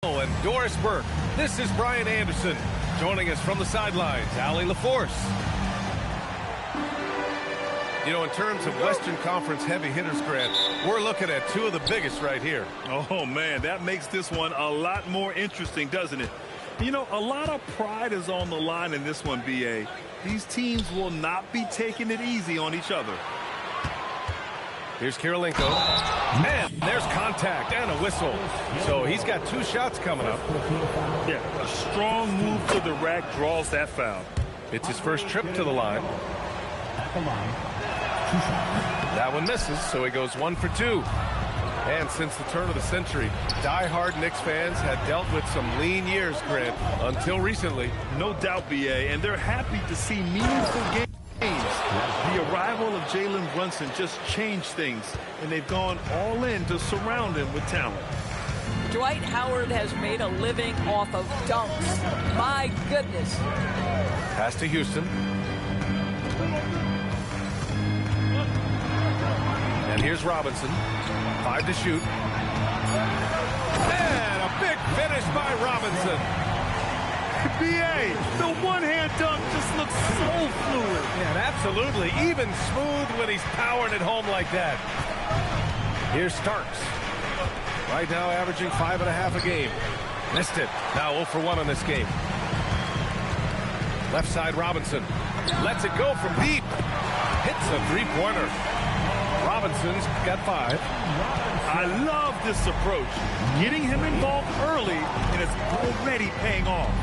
And Doris Burke. This is Brian Anderson. Joining us from the sidelines, Allie LaForce. You know, in terms of Western Conference heavy hitters, Grant, we're looking at two of the biggest right here. Oh, man, that makes this one a lot more interesting, doesn't it? You know, a lot of pride is on the line in this one, B.A. These teams will not be taking it easy on each other. Here's Kirilenko. And there's contact and a whistle. So he's got two shots coming up. Yeah, a strong move to the rack draws that foul. It's his first trip to the line. That one misses, so he goes 1 for 2. And since the turn of the century, die-hard Knicks fans had dealt with some lean years, Grant, until recently. No doubt, B.A., and they're happy to see meaningful games. The arrival of Jalen Brunson just changed things, and they've gone all in to surround him with talent. Dwight Howard has made a living off of dunks. My goodness. Pass to Houston. And here's Robinson. 5 to shoot. And a big finish by Robinson. B.A., the one-hand dunk just looks so fluid. Yeah, absolutely. Even smooth when he's powering it home like that. Here's Starks. Right now averaging 5.5 a game. Missed it. Now 0 for 1 in this game. Left side Robinson. Lets it go from deep. Hits a three-pointer. Robinson's got 5. I love this approach. Getting him involved early, and it's already paying off.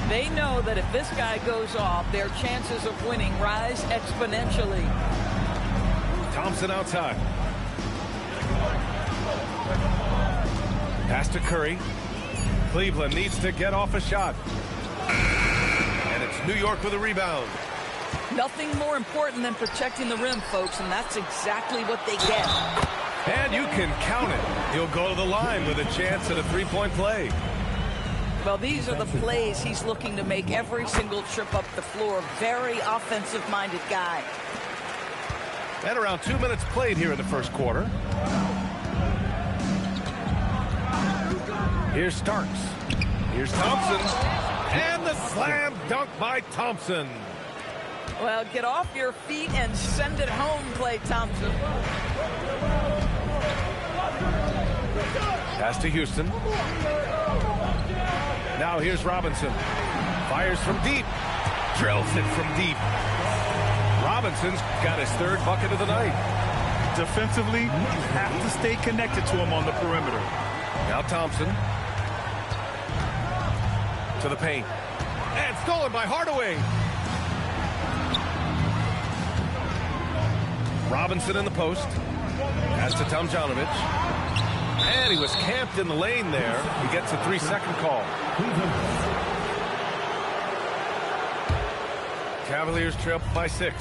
They know that if this guy goes off, their chances of winning rise exponentially. Thompson outside. Pass to Curry. Cleveland needs to get off a shot. And it's New York with a rebound. Nothing more important than protecting the rim, folks, and that's exactly what they get. And you can count it. He'll go to the line with a chance at a three-point play. Well, these are the plays he's looking to make every single trip up the floor. Very offensive-minded guy. And around 2 minutes played here in the first quarter. Here's Starks. Here's Thompson. And the slam dunk by Thompson. Well, get off your feet and send it home, Klay Thompson. Pass to Houston. Now here's Robinson. Fires from deep. Drills it from deep. Robinson's got his third bucket of the night. Defensively, you have to stay connected to him on the perimeter. Now Thompson. To the paint. And stolen by Hardaway. Robinson in the post. Pass to Tomljanovic. And he was camped in the lane there. He gets a 3-second call. Cavaliers trail by 6.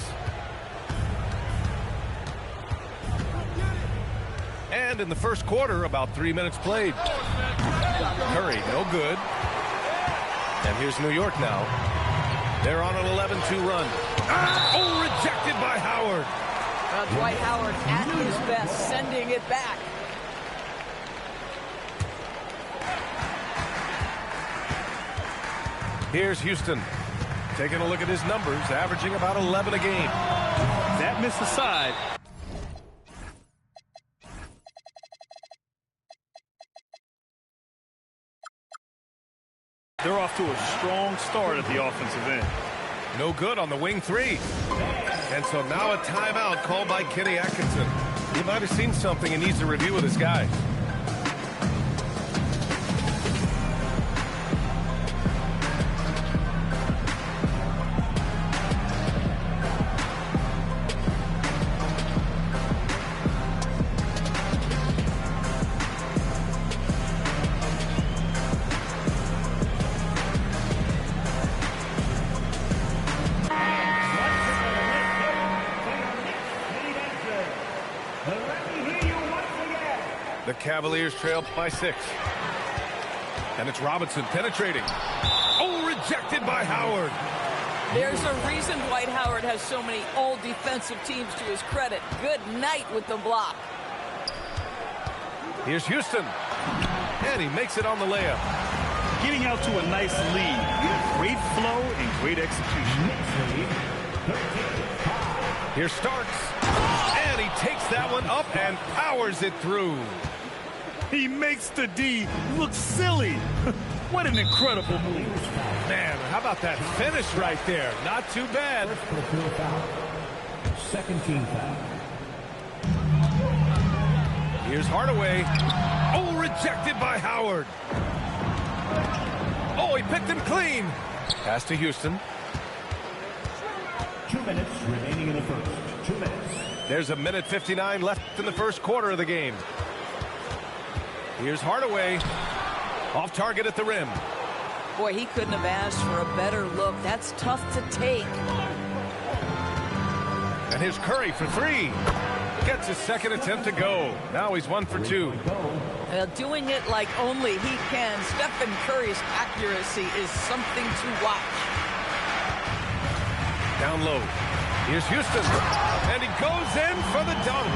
And in the first quarter, about 3 minutes played. Curry, no good. And here's New York now. They're on an 11-2 run. Oh, rejected by Howard. Dwight Howard at his best, sending it back. Here's Houston. Taking a look at his numbers, averaging about 11 a game. That miss aside. They're off to a strong start at the offensive end. No good on the wing 3. And so now a timeout called by Kenny Atkinson. He might have seen something and needs to review with his guys. The Cavaliers trail by 6. And it's Robinson penetrating. Oh, rejected by Howard. There's a reason Dwight Howard has so many all-defensive teams to his credit. Good night with the block. Here's Houston. And he makes it on the layup. getting out to a nice lead. Great flow and great execution. Here's Starks. And he takes that one up and powers it through. He makes the D look silly. What an incredible move. Man, how about that finish right there? Not too bad. Second team foul. Here's Hardaway. Oh, rejected by Howard. Oh, he picked him clean. Pass to Houston. 2 minutes remaining in the first. 2 minutes. There's a minute 59 left in the first quarter of the game. Here's Hardaway. Off target at the rim. Boy, he couldn't have asked for a better look. That's tough to take. And here's Curry for three. Gets his second attempt to go. Now he's 1 for 2. Doing it like only he can. Stephen Curry's accuracy is something to watch. Down low. Here's Houston. And he goes in for the dunk.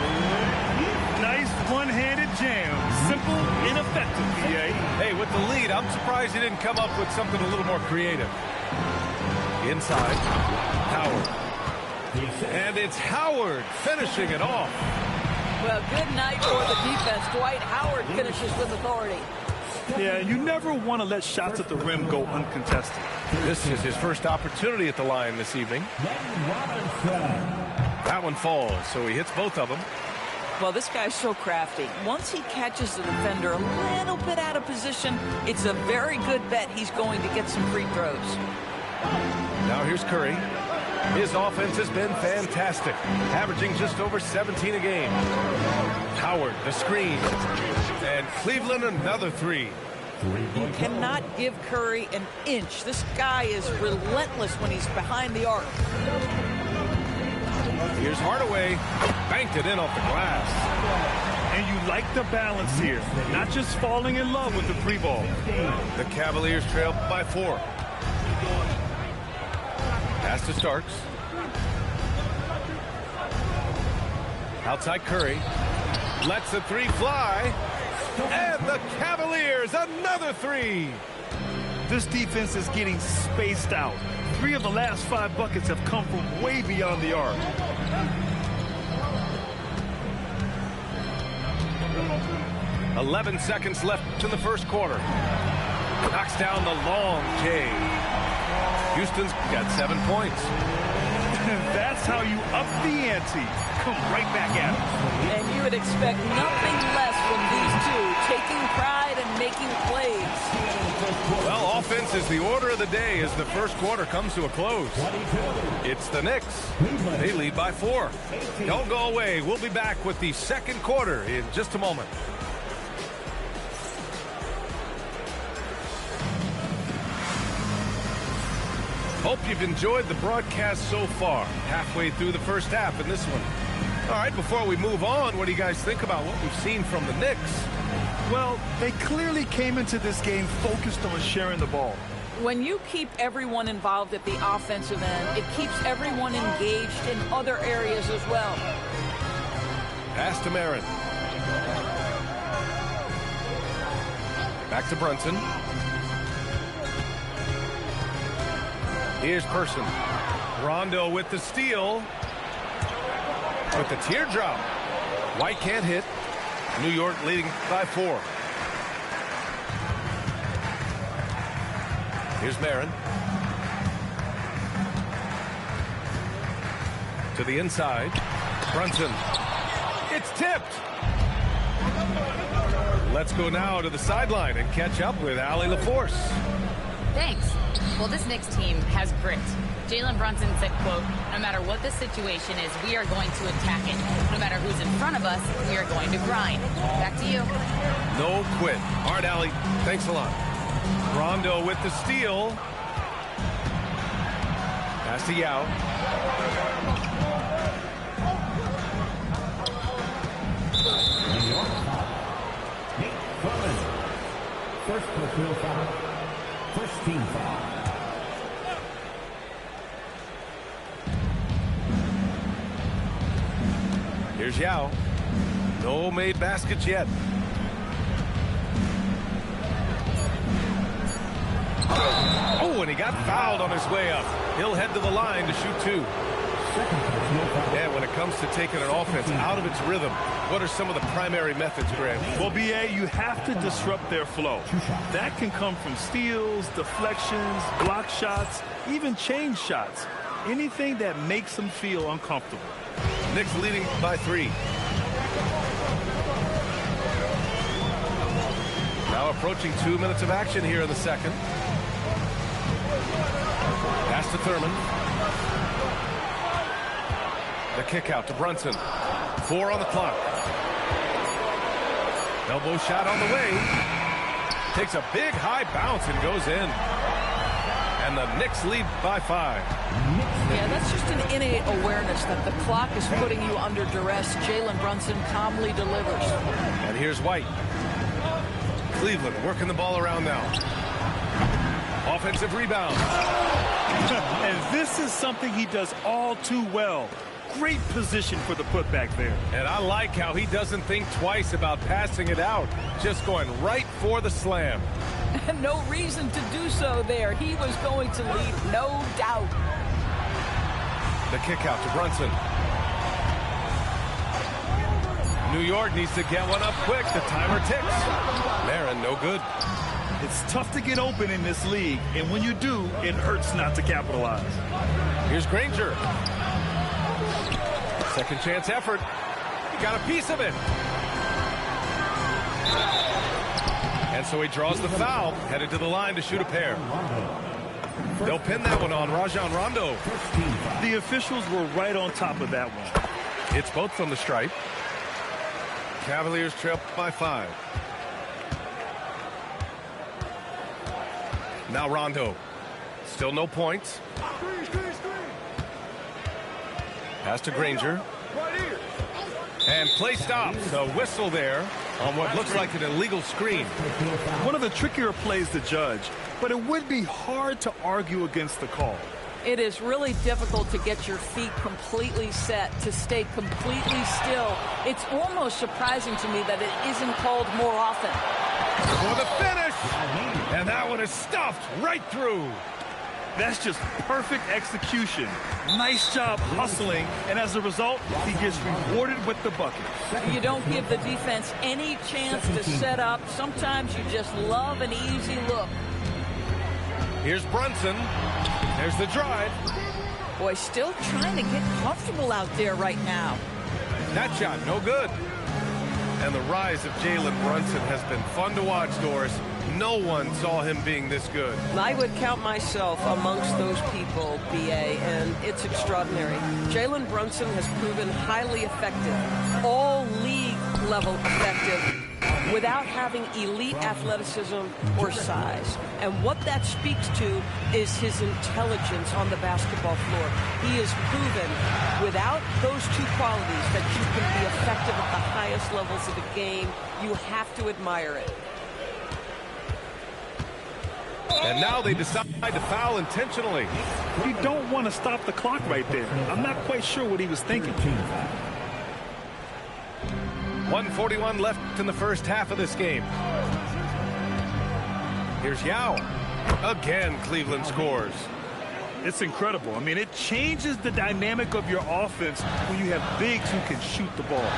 Nice one-handed jam. Simple and effective, BA. Hey, with the lead, I'm surprised he didn't come up with something a little more creative. Inside. Howard. And it's Howard finishing it off. Well, good night for the defense. Dwight Howard finishes with authority. Yeah, you never want to let shots at the rim go uncontested. This is his first opportunity at the line this evening. That one falls, so he hits both of them. Well, this guy's so crafty. Once he catches the defender a little bit out of position, it's a very good bet he's going to get some free throws. Now here's Curry. His offense has been fantastic, averaging just over 17 a game. Howard, the screen. And Cleveland, another three. You cannot give Curry an inch. This guy is relentless when he's behind the arc. Here's Hardaway. Banked it in off the glass. And you like the balance here. Not just falling in love with the free ball. The Cavaliers trail by 4. Pass to Starks. Outside Curry. Lets the three fly. And the Cavaliers, another three. This defense is getting spaced out. 3 of the last 5 buckets have come from way beyond the arc. "11 seconds left in the first quarter." Knocks down the long J. Houston's got 7 points. That's how you up the ante. Come right back at him. And you would expect nothing less from these two, taking pride and making plays. Well, offense is the order of the day as the first quarter comes to a close. It's the Knicks. They lead by 4. Don't go away. We'll be back with the second quarter in just a moment. Hope you've enjoyed the broadcast so far. Halfway through the first half in this one. All right, before we move on, what do you guys think about what we've seen from the Knicks? Well, they clearly came into this game focused on sharing the ball. When you keep everyone involved at the offensive end, it keeps everyone engaged in other areas as well. Pass to Marin. Back to Brunson. Here's Person. Rondo with the steal. With the teardrop. White can't hit. New York leading by 4. Here's Marin. To the inside. Brunson. It's tipped. Let's go now to the sideline and catch up with Allie LaForce. Thanks. Well, this Knicks team has grit. Jalen Brunson said, quote, "No matter what the situation is, we are going to attack it. No matter who's in front of us, we are going to grind." Back to you. No quit. All right, Allie. Thanks a lot. Rondo with the steal. Pass to Yao. First personal foul. First team foul. Here's Yao. No made baskets yet. Oh, and he got fouled on his way up. He'll head to the line to shoot 2. And when it comes to taking an offense out of its rhythm, what are some of the primary methods, Grant? Well, B.A., you have to disrupt their flow. That can come from steals, deflections, block shots, even change shots. Anything that makes them feel uncomfortable. Knicks leading by 3. Now approaching 2 minutes of action here in the second. Pass to Thurman. The kick out to Brunson. 4 on the clock. Elbow shot on the way. Takes a big high bounce and goes in. And the Knicks lead by 5. Yeah, that's just an innate awareness that the clock is putting you under duress. Jalen Brunson calmly delivers. And here's White. Cleveland working the ball around now. Offensive rebound. And this is something he does all too well. Great position for the putback there. And I like how he doesn't think twice about passing it out. Just going right for the slam. No reason to do so there. He was going to lead, no doubt. The kick out to Brunson. New York needs to get one up quick. The timer ticks. Marin, no good. It's tough to get open in this league, and when you do, it hurts not to capitalize. Here's Granger. Second chance effort. He got a piece of it. And so he draws the foul, headed to the line to shoot a pair. They'll pin that one on Rajon Rondo. The officials were right on top of that one. It's both from the stripe. Cavaliers trail by 5. Now Rondo. Still no points. Pass to Granger. And play stops. A whistle there on what looks like an illegal screen. One of the trickier plays to judge, but it would be hard to argue against the call. It is really difficult to get your feet completely set, to stay completely still. It's almost surprising to me that it isn't called more often. For the finish! And that one is stuffed right through. That's just perfect execution. Nice job hustling, and as a result, he gets rewarded with the bucket. You don't give the defense any chance to set up. Sometimes you just love an easy look. Here's Brunson. There's the drive. Boy, still trying to get comfortable out there right now. That shot, no good. And the rise of Jalen Brunson has been fun to watch, Doris. No one saw him being this good. I would count myself amongst those people, B.A., and it's extraordinary. Jalen Brunson has proven highly effective, all league level effective, without having elite athleticism or size. And what that speaks to is his intelligence on the basketball floor. He has proven without those two qualities that you can be effective at the highest levels of the game. You have to admire it. And now they decide to foul intentionally. You don't want to stop the clock right there. I'm not quite sure what he was thinking. 1:41 left in the first half of this game. Here's Yao. Again, Cleveland scores. It's incredible. I mean, it changes the dynamic of your offense when you have bigs who can shoot the ball.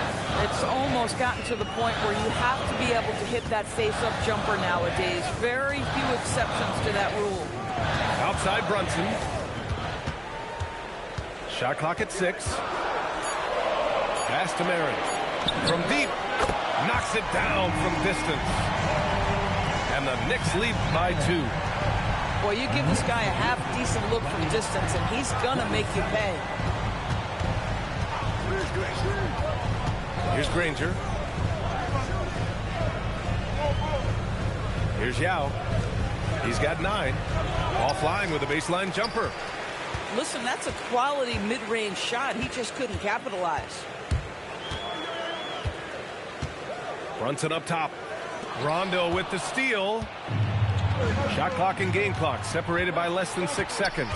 It's almost gotten to the point where you have to be able to hit that face-up jumper nowadays. Very few exceptions to that rule. Outside Brunson. Shot clock at 6. Pass to Marin. From deep. Knocks it down from distance. And the Knicks lead by 2. Boy, you give this guy a half-decent look from distance, and he's going to make you pay. Here's Granger. Here's Yao. He's got 9. All flying with a baseline jumper. Listen, that's a quality mid-range shot. He just couldn't capitalize. Brunson up top. Rondo with the steal. Shot clock and game clock separated by less than 6 seconds.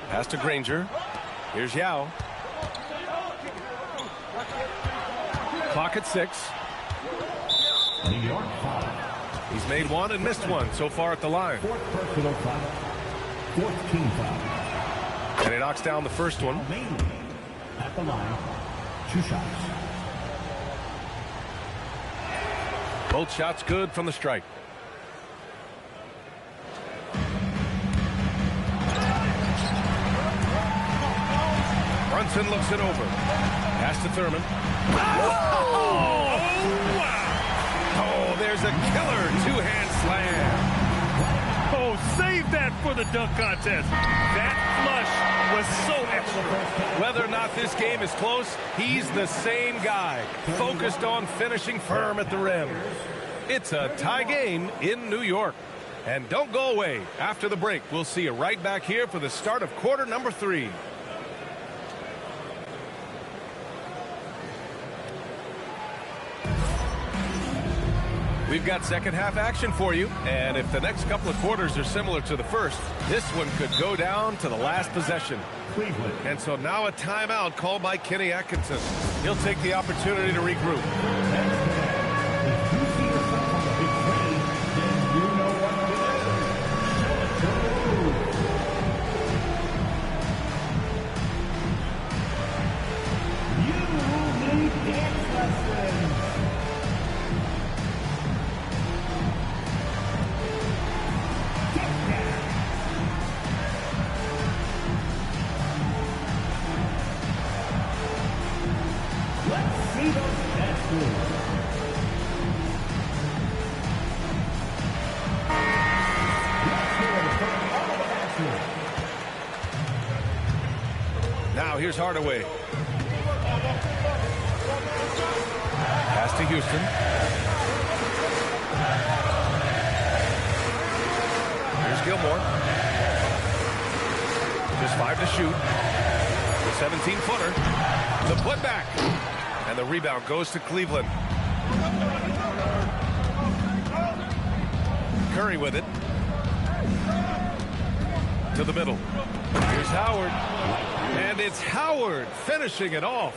Pass to Granger. Here's Yao. Clock at 6. New York foul. He's made one and missed one so far at the line. Fourth personal foul. Fourth team foul. And he knocks down the first one. Mainly at the line. 2 shots. Both shots good from the strike. Brunson looks it over. Pass to Thurman. Oh, there's a killer two-hand slam. Oh, save that for the dunk contest. That flush was so extra. Whether or not this game is close, he's the same guy, focused on finishing firm at the rim. It's a tie game in New York. And don't go away. After the break, we'll see you right back here for the start of quarter number 3. We've got second half action for you, and if the next couple of quarters are similar to the first, this one could go down to the last possession. Cleveland. And so now a timeout called by Kenny Atkinson. He'll take the opportunity to regroup. If you see yourself on the big screen, then you know what to do. You need dance lessons. Let's see those dance moves. Now here's Hardaway. Pass to Houston. Here's Gilmore. Just 5 to shoot. The 17-footer. The putback. And the rebound goes to Cleveland. Curry with it. To the middle. Here's Howard. And it's Howard finishing it off.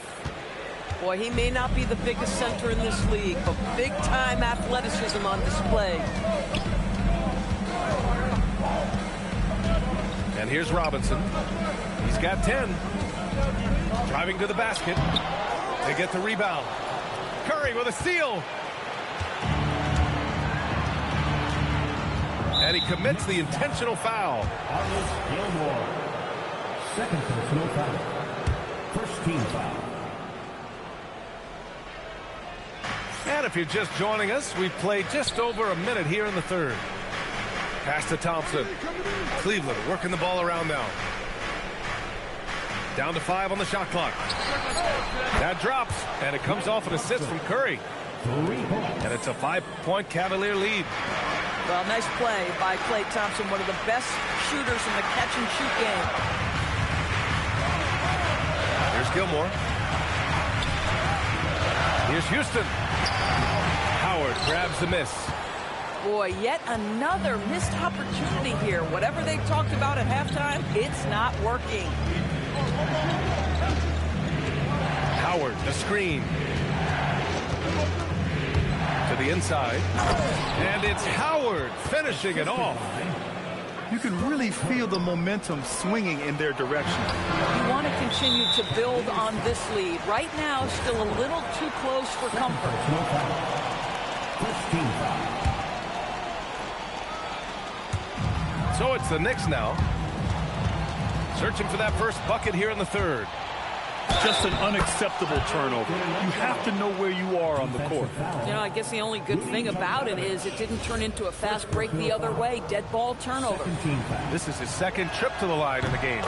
Boy, he may not be the biggest center in this league, but big-time athleticism on display. And here's Robinson. He's got 10. Driving to the basket. They get the rebound. Curry with a steal. And he commits the intentional foul. Carlos Gilmore. Second personal foul. First team foul. And if you're just joining us, we've played just over a minute here in the third. Pass to Thompson. Cleveland working the ball around now. Down to 5 on the shot clock. That drops, and it comes off an assist from Curry. 3 points. And it's a 5-point Cavalier lead. Well, nice play by Klay Thompson, one of the best shooters in the catch-and-shoot game. Here's Gilmore. Here's Houston. Howard grabs the miss. Boy, yet another missed opportunity here. Whatever they talked about at halftime, it's not working. Howard, the screen. To the inside. And it's Howard finishing it off. You can really feel the momentum swinging in their direction. You want to continue to build on this lead. Right now, still a little too close for comfort. No foul. First team foul. So it's the Knicks now. Searching for that first bucket here in the third. Just an unacceptable turnover. You have to know where you are on the court. You know, I guess the only good thing about it is it didn't turn into a fast break the other way. Dead ball turnover. Second team foul. This is his second trip to the line in the game.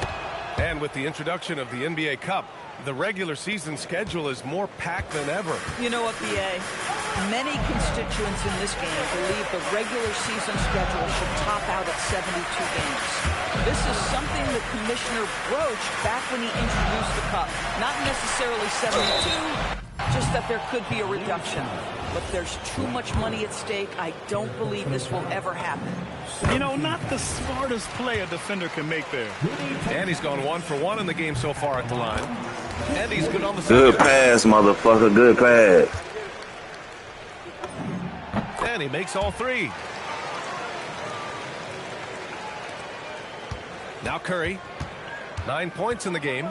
And with the introduction of the NBA Cup, the regular season schedule is more packed than ever. You know what, BA? Many constituents in this game believe the regular season schedule should top out at 72 games. This is something the commissioner broached back when he introduced the Cup. Not necessarily 72, just that there could be a reduction. But there's too much money at stake. I don't believe this will ever happen. You know, not the smartest play a defender can make there. And he's gone 1 for 1 in the game so far at the line. And he's good on the Good second. pass, motherfucker. Good pass. And he makes all three. Now Curry. 9 points in the game.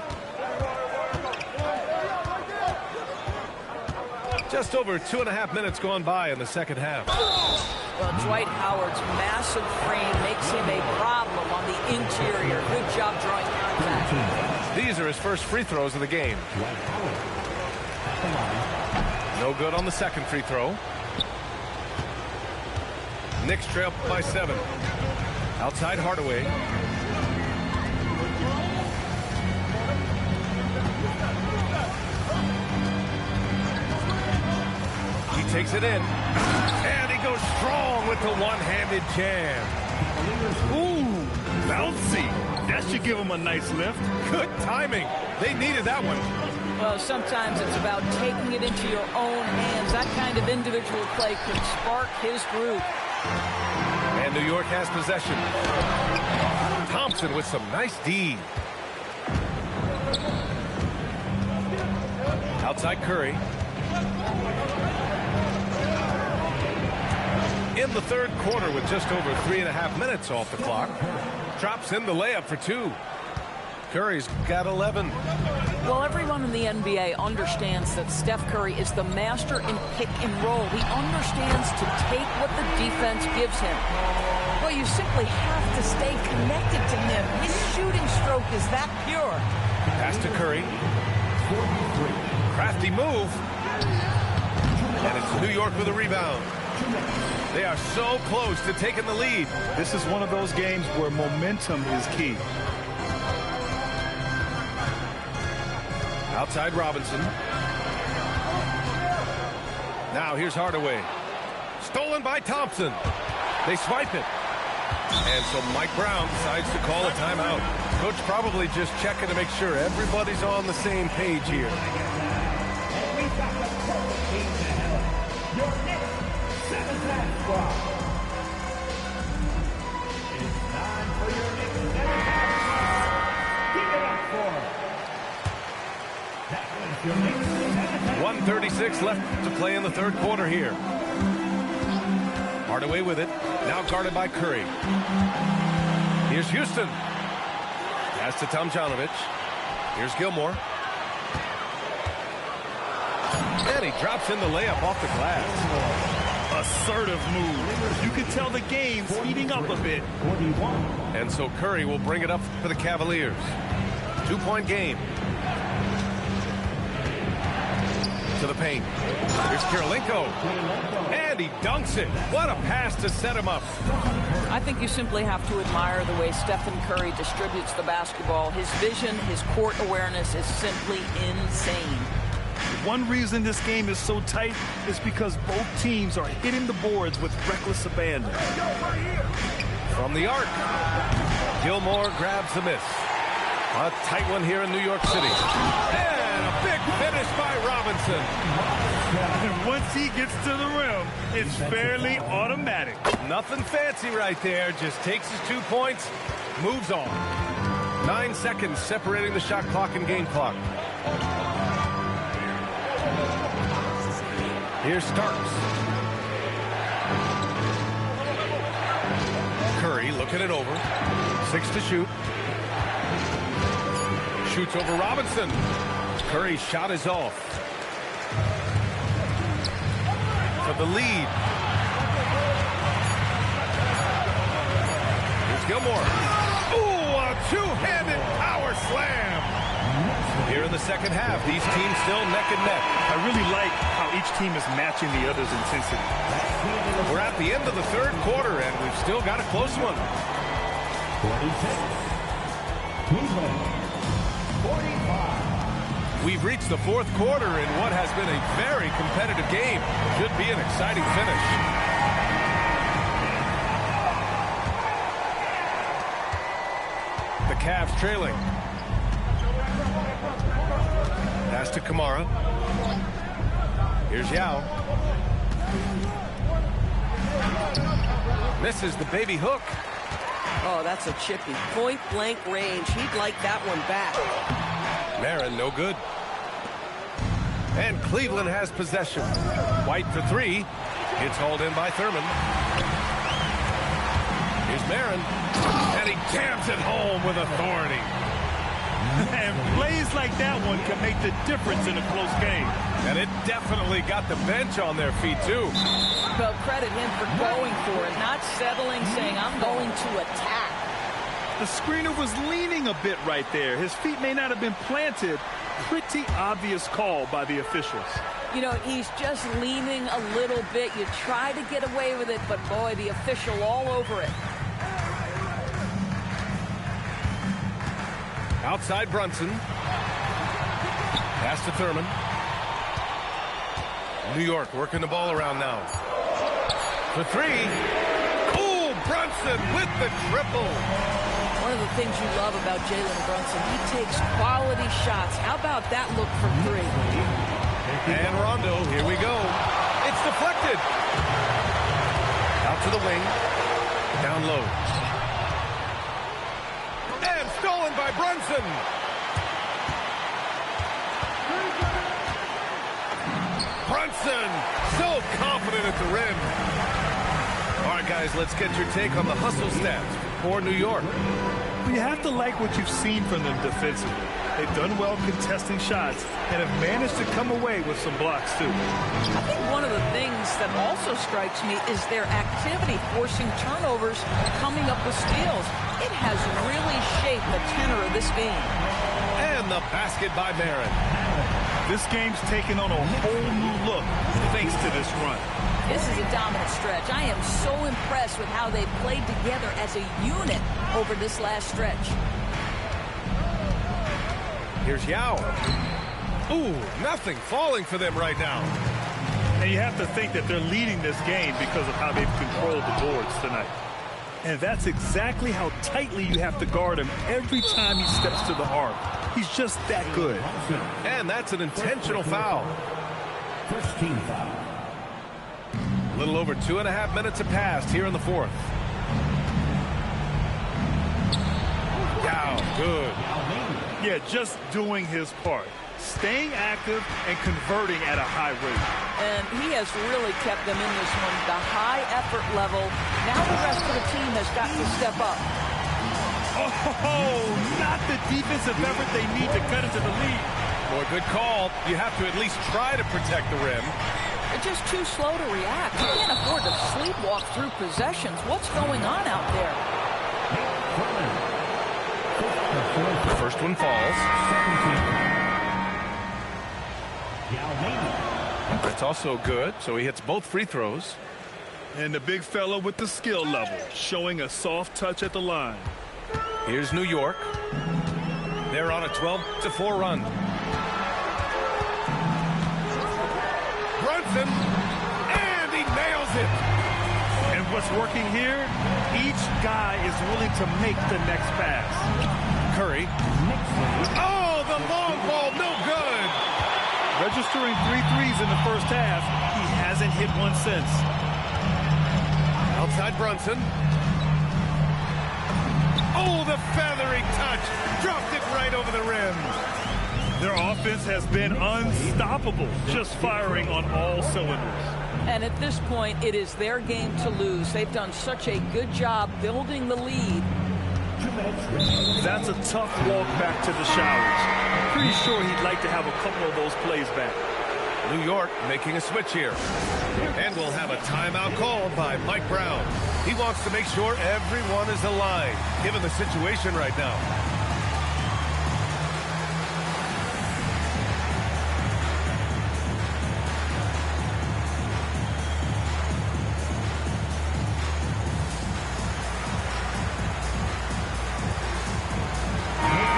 Just over 2.5 minutes gone by in the second half. Well, Dwight Howard's massive frame makes him a problem on the interior. Good job drawing contact. These are his first free throws of the game. No good on the second free throw. Knicks trail by 7. Outside Hardaway. He takes it in. And he goes strong with the one-handed jam. Ooh, bouncy. That should give him a nice lift. Good timing. They needed that one. Well, sometimes it's about taking it into your own hands. That kind of individual play can spark his group. And New York has possession. Thompson with some nice D. Outside Curry. In the third quarter with just over 3.5 minutes off the clock. Drops in the layup for 2. Curry's got 11. Well, everyone in the NBA understands that Steph Curry is the master in pick and roll. He understands to take what the defense gives him. Well, you simply have to stay connected to him. His shooting stroke is that pure. Pass to Curry. Crafty move. And it's New York with a rebound. They are so close to taking the lead. This is one of those games where momentum is key. Outside Robinson. Now here's Hardaway. Stolen by Thompson. They swipe it. And so Mike Brown decides to call a timeout. Coach probably just checking to make sure everybody's on the same page here. Your next 7-man squad. It's time for your next 7-man. Give it up for. That was your next 7-man. 1:36 left to play in the third quarter here. Hardaway with it. Now guarded by Curry. Here's Houston. Pass to Tomjanovich. Here's Gilmore. And he drops in the layup off the glass. Assertive move. You can tell the game's heating up a bit. And so Curry will bring it up for the Cavaliers. 2-point game. To the paint. Here's Kirilenko. And he dunks it. What a pass to set him up. I think you simply have to admire the way Stephen Curry distributes the basketball. His vision, his court awareness is simply insane. One reason this game is so tight is because both teams are hitting the boards with reckless abandon. From the arc, Gilmore grabs the miss. A tight one here in New York City. And a big finish by Robinson. And once he gets to the rim, it's fairly automatic. Nothing fancy right there. Just takes his 2 points, moves on. 9 seconds separating the shot clock and game clock. Here's Starks. Curry looking it over. 6 to shoot. Shoots over Robinson. Curry's shot is off. For the lead. Here's Gilmore. Ooh, a two-handed power slam. Here in the second half, these teams still neck and neck. I really like how each team is matching the other's intensity. We're at the end of the third quarter, and we've still got a close one. 46. Cleveland. 45. We've reached the fourth quarter in what has been a very competitive game. Should be an exciting finish. The Cavs trailing. Pass to Kamara. Here's Yao. Misses the baby hook. Oh, that's a chippy. Point blank range. He'd like that one back. Marin, no good. And Cleveland has possession. White for 3. It's hauled in by Thurman. Here's Marin. And he jams it home with authority. And plays like that one can make the difference in a close game. And it definitely got the bench on their feet, too. Well, credit him for going for it, not settling, saying, I'm going to attack. The screener was leaning a bit right there. His feet may not have been planted. Pretty obvious call by the officials. You know, he's just leaning a little bit. You try to get away with it, but boy, the official all over it. Outside Brunson. Pass to Thurman. New York working the ball around now. For three. Oh, Brunson with the triple. One of the things you love about Jalen Brunson, he takes quality shots. How about that look from three? And Rondo, here we go. It's deflected. Out to the wing. Down low. And stolen by Brunson. Brunson, so confident at the rim. All right, guys, let's get your take on the hustle stats for New York. You have to like what you've seen from them defensively. They've done well contesting shots and have managed to come away with some blocks, too. I think one of the things that also strikes me is their activity, forcing turnovers, coming up with steals. It has really shaped the tenor of this game. And the basket by Marin. This game's taken on a whole new look thanks to this run. This is a dominant stretch. I am so impressed with how they played together as a unit over this last stretch. Here's Yao. Ooh, nothing falling for them right now. And you have to think that they're leading this game because of how they've controlled the boards tonight. And that's exactly how tightly you have to guard him every time he steps to the arc. He's just that good. And that's an intentional foul. First team foul. A little over 2.5 minutes have passed here in the fourth. Yao, good. Yeah, just doing his part. Staying active and converting at a high rate. And he has really kept them in this one. The high effort level. Now the rest of the team has got to step up. Oh, not the defensive effort they need to cut into the lead. Boy, good call. You have to at least try to protect the rim. They're just too slow to react. You can't afford to sleepwalk through possessions. What's going on out there? The first one falls. That's also good, so he hits both free throws. And the big fella with the skill level, showing a soft touch at the line. Here's New York. They're on a 12-4 run. Brunson, and he nails it. And what's working here, each guy is willing to make the next pass. Curry. Oh, the long ball, no good. Registering 3 threes in the first half, he hasn't hit one since. Outside Brunson. Oh, the feathery touch. Dropped it right over the rim. Their offense has been unstoppable, just firing on all cylinders. And at this point, it is their game to lose. They've done such a good job building the lead. That's a tough walk back to the showers. I'm pretty sure he'd like to have a couple of those plays back. New York making a switch here. And we'll have a timeout called by Mike Brown. He wants to make sure everyone is aligned, given the situation right now.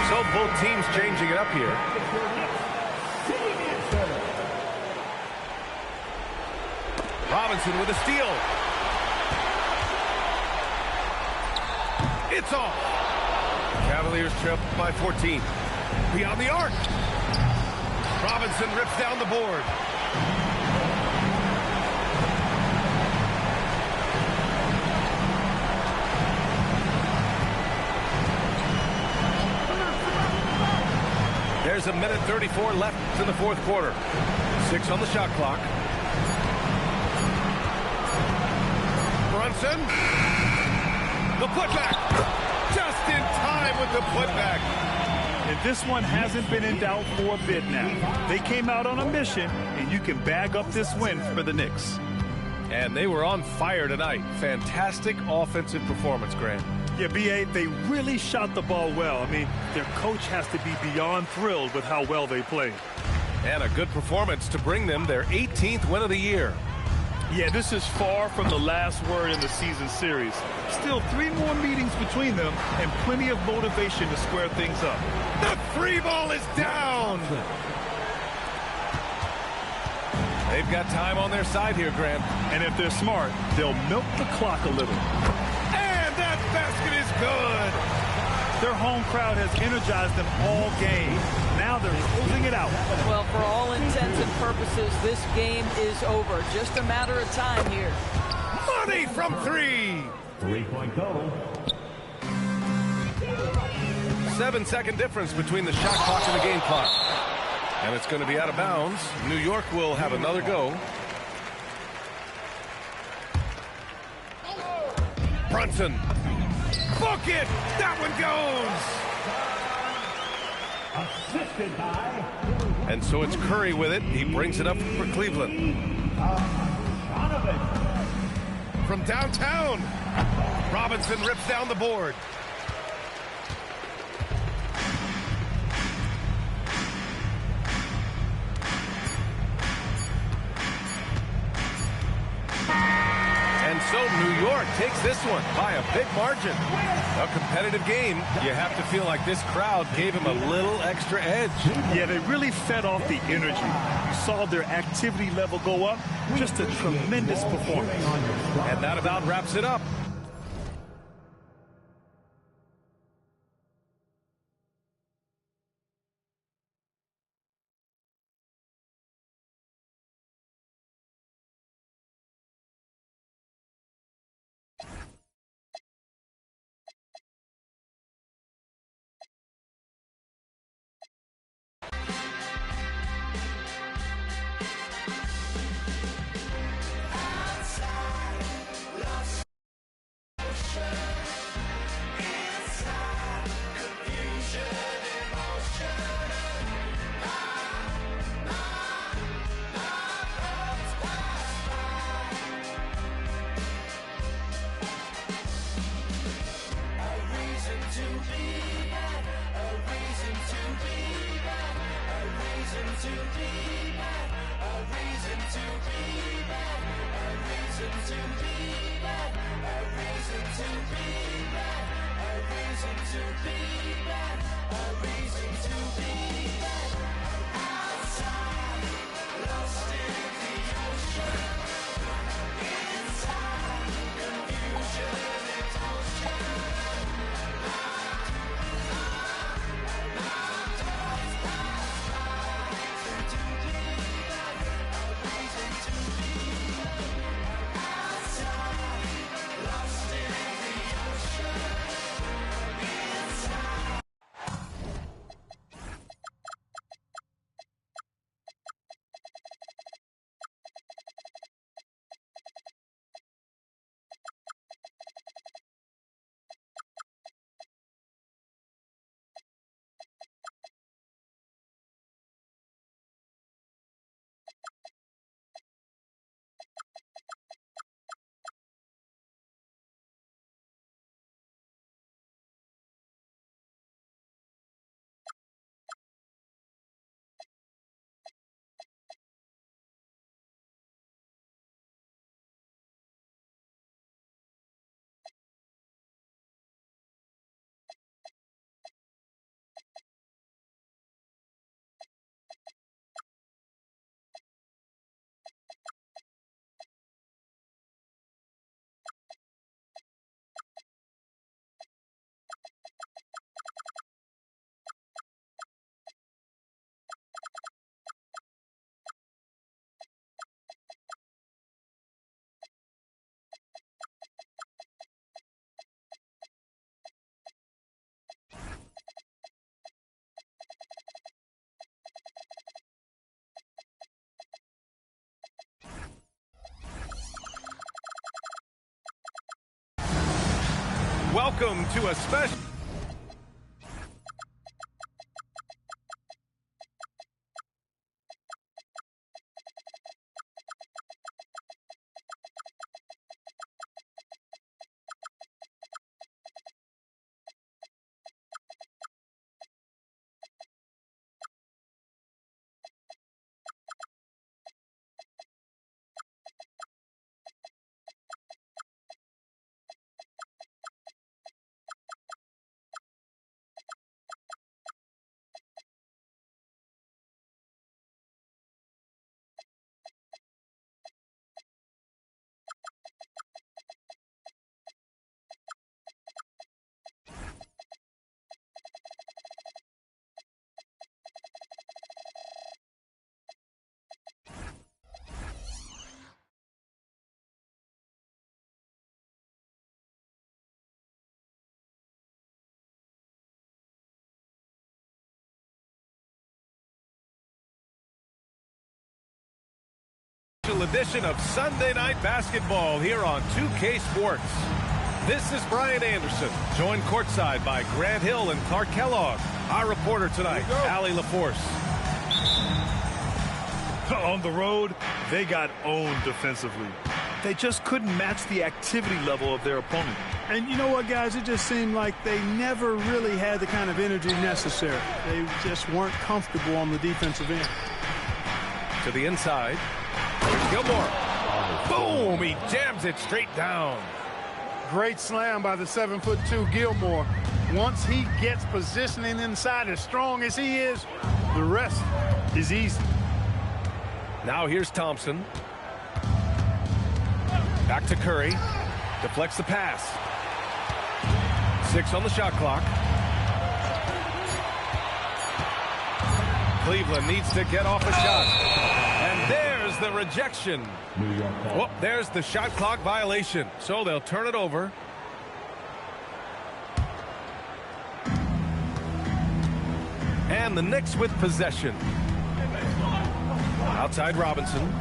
So both teams changing it up here. Robinson with a steal. It's off. Cavaliers trail by 14. Beyond the arc. Robinson rips down the board. There's a minute 34 left in the fourth quarter. 6 on the shot clock. Brunson. The putback. Just in time with the putback. And this one hasn't been in doubt for a bit now. They came out on a mission, and you can bag up this win for the Knicks. And they were on fire tonight. Fantastic offensive performance, Grant. Yeah, B.A., they really shot the ball well. I mean, their coach has to be beyond thrilled with how well they played. And a good performance to bring them their 18th win of the year. Yeah, this is far from the last word in the season series. Still 3 more meetings between them and plenty of motivation to square things up. The free ball is down. They've got time on their side here, Grant. And if they're smart, they'll milk the clock a little. And that basket is good. Their home crowd has energized them all game. Now they're closing it out. Well, for all intents and purposes, this game is over. Just a matter of time here. Money from 3. 3-point goal. 7-second difference between the shot clock and the game clock. And it's going to be out of bounds. New York will have another go. Brunson. Book it! That one goes! Assisted by And so it's Curry with it. He brings it up for Cleveland. Donovan. From downtown, Robinson rips down the board. And so New York takes this one by a big margin. A competitive game. You have to feel like this crowd gave him a little extra edge. Yeah, they really fed off the energy. You saw their activity level go up. Just a tremendous performance. And that about wraps it up. welcome to a special... edition of Sunday Night Basketball here on 2K Sports. This is Brian Anderson, joined courtside by Grant Hill and Clark Kellogg. Our reporter tonight, Allie LaForce. On the road, they got owned defensively. They just couldn't match the activity level of their opponent. And you know what, guys? It just seemed like they never really had the kind of energy necessary. They just weren't comfortable on the defensive end. To the inside. Here's Gilmore. Boom! He jams it straight down. Great slam by the 7'2" Gilmore. Once he gets positioning inside as strong as he is, the rest is easy. Now here's Thompson. Back to Curry. Deflects the pass. 6 on the shot clock. Cleveland needs to get off a shot. And there's the rejection. Oh, there's the shot clock violation. So they'll turn it over. And the Knicks with possession. Outside Robinson.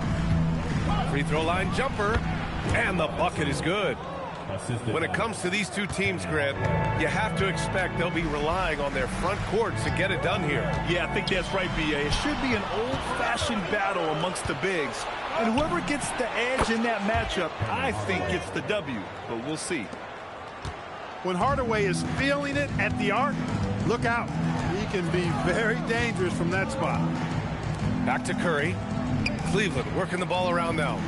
Free throw line jumper. And the bucket is good. When it comes to these two teams, Grant, you have to expect they'll be relying on their front courts to get it done here. Yeah, I think that's right, B.A. It should be an old-fashioned battle amongst the bigs. And whoever gets the edge in that matchup, I think gets the W. But we'll see. When Hardaway is feeling it at the arc, look out. He can be very dangerous from that spot. Back to Curry. Cleveland working the ball around now.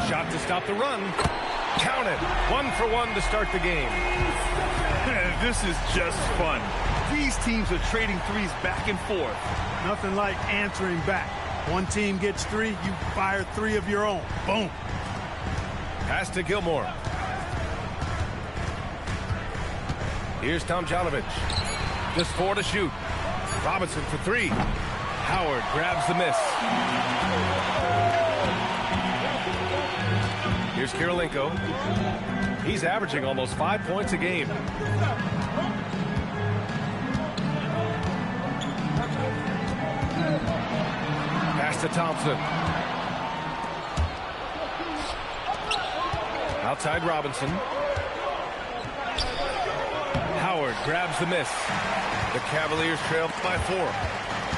Shot to stop the run. Count it. 1 for 1 to start the game. This is just fun. These teams are trading threes back and forth. Nothing like answering back. One team gets 3, you fire 3 of your own. Boom. Pass to Gilmore. Here's Tomjanovich. Just 4 to shoot. Robinson for 3. Howard grabs the miss. Here's Kirilenko. He's averaging almost 5 points a game. Pass to Thompson. Outside Robinson. Howard grabs the miss. The Cavaliers trail by 4.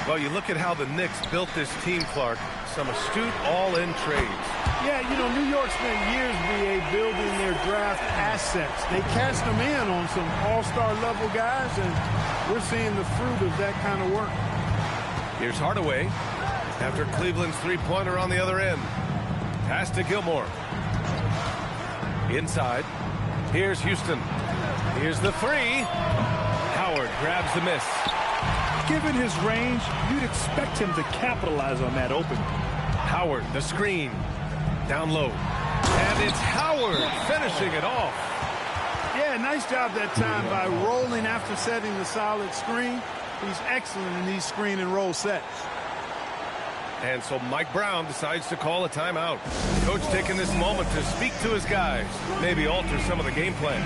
Well, you look at how the Knicks built this team, Clark. Some astute all-in trades. Yeah, you know, New York spent years, B.A., building their draft assets. They cashed them in on some all-star level guys, and we're seeing the fruit of that kind of work. Here's Hardaway after Cleveland's three-pointer on the other end. Pass to Gilmore. Inside. Here's Houston. Here's the 3. Howard grabs the miss. Given his range, you'd expect him to capitalize on that opening. Howard, the screen. Down low. And it's Howard finishing it off. Yeah, nice job that time by rolling after setting the solid screen. He's excellent in these screen and roll sets. And so Mike Brown decides to call a timeout. Coach taking this moment to speak to his guys. Maybe alter some of the game plan.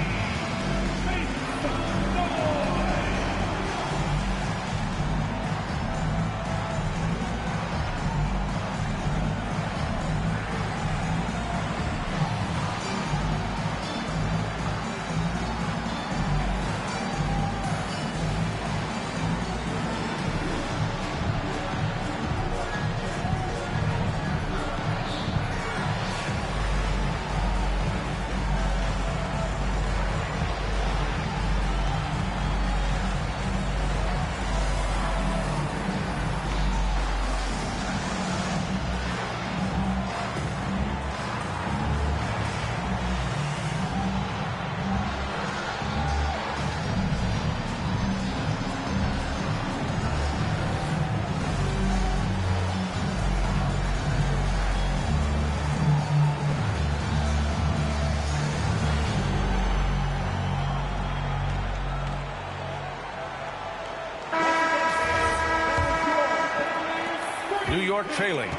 New York trailing.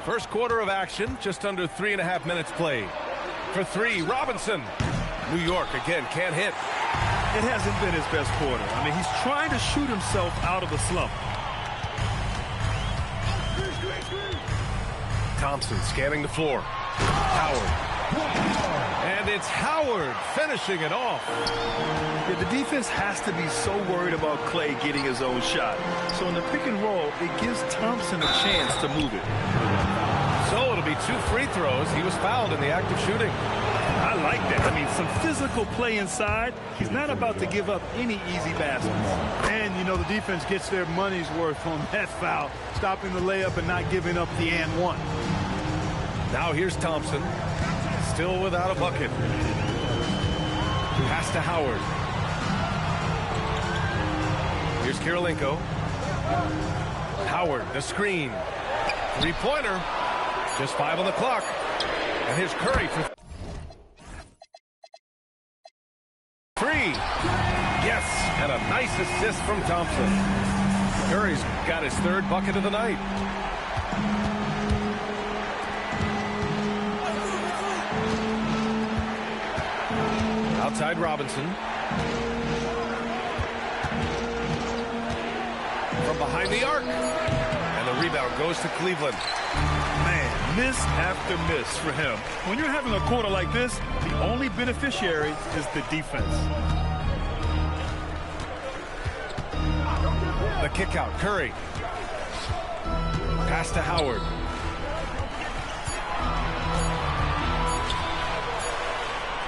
First quarter of action, just under 3.5 minutes played. For three, Robinson. New York, again, can't hit. It hasn't been his best quarter. I mean, he's trying to shoot himself out of a slump. Thompson scanning the floor. Howard. And it's Howard finishing it off. Yeah, the defense has to be so worried about Klay getting his own shot. So in the pick and roll, it gives Thompson a chance to move it. So it'll be 2 free throws. He was fouled in the act of shooting. I like that. I mean, some physical play inside. He's not about to give up any easy baskets. And, you know, the defense gets their money's worth on that foul, stopping the layup and not giving up the and one. Now here's Thompson, still without a bucket. Pass to Howard. Here's Kirilenko. Howard, the screen. Three-pointer. Just 5 on the clock. And here's Curry for 3. Yes, and a nice assist from Thompson. Curry's got his 3rd bucket of the night. Outside Robinson. From behind the arc. And the rebound goes to Cleveland. Man, miss after miss for him. When you're having a quarter like this, the only beneficiary is the defense. The kick out, Curry. Pass to Howard.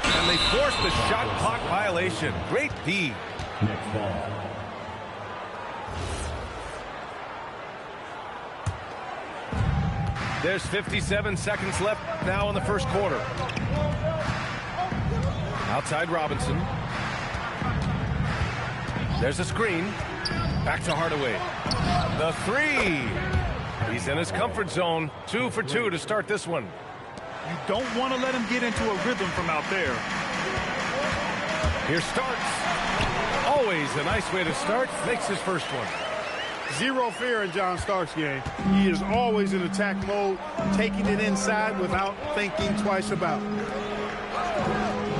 And they force the shot clock violation. Great D. Next ball. There's 57 seconds left now in the first quarter. Outside Robinson. There's a screen. Back to Hardaway. The 3. He's in his comfort zone. 2 for 2 to start this one. You don't want to let him get into a rhythm from out there. Here Starks. Always a nice way to start. Makes his first one. Zero fear in John Starks' game. He is always in attack mode, taking it inside without thinking twice about it.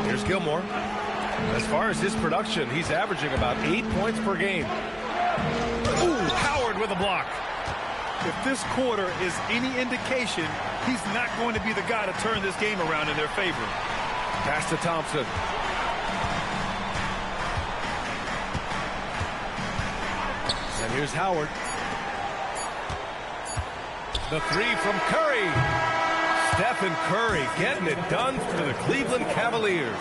Here's Gilmore. As far as his production, he's averaging about 8 points per game. Ooh, Howard with a block. If this quarter is any indication, he's not going to be the guy to turn this game around in their favor. Pass to Thompson. And here's Howard. The 3 from Curry. Stephen Curry getting it done for the Cleveland Cavaliers.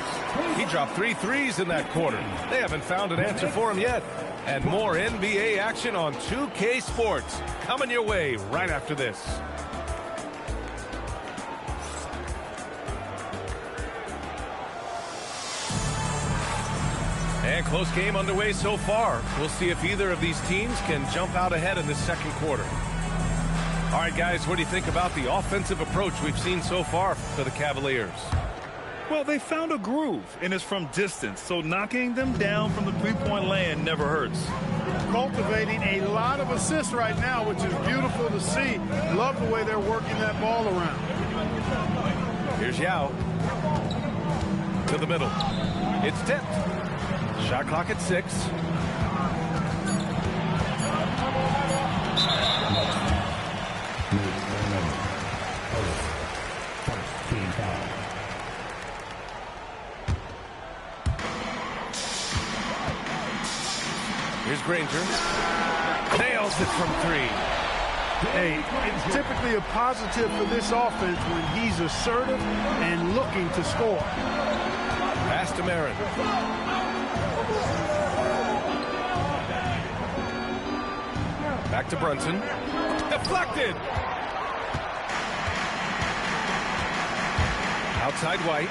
He dropped 3 threes in that quarter. They haven't found an answer for him yet. And more NBA action on 2K Sports coming your way right after this. And close game underway so far. We'll see if either of these teams can jump out ahead in this second quarter. All right, guys, what do you think about the offensive approach we've seen so far for the Cavaliers? Well, they found a groove, and it's from distance, so knocking them down from the three-point land never hurts. Cultivating a lot of assists right now, which is beautiful to see. Love the way they're working that ball around. Here's Yao. To the middle. It's tipped. Shot clock at 6. Here's Granger. Nails it from 3. Hey, it's typically a positive for this offense when he's assertive and looking to score. Pass to Marin. Back to Brunson. Deflected. Outside White.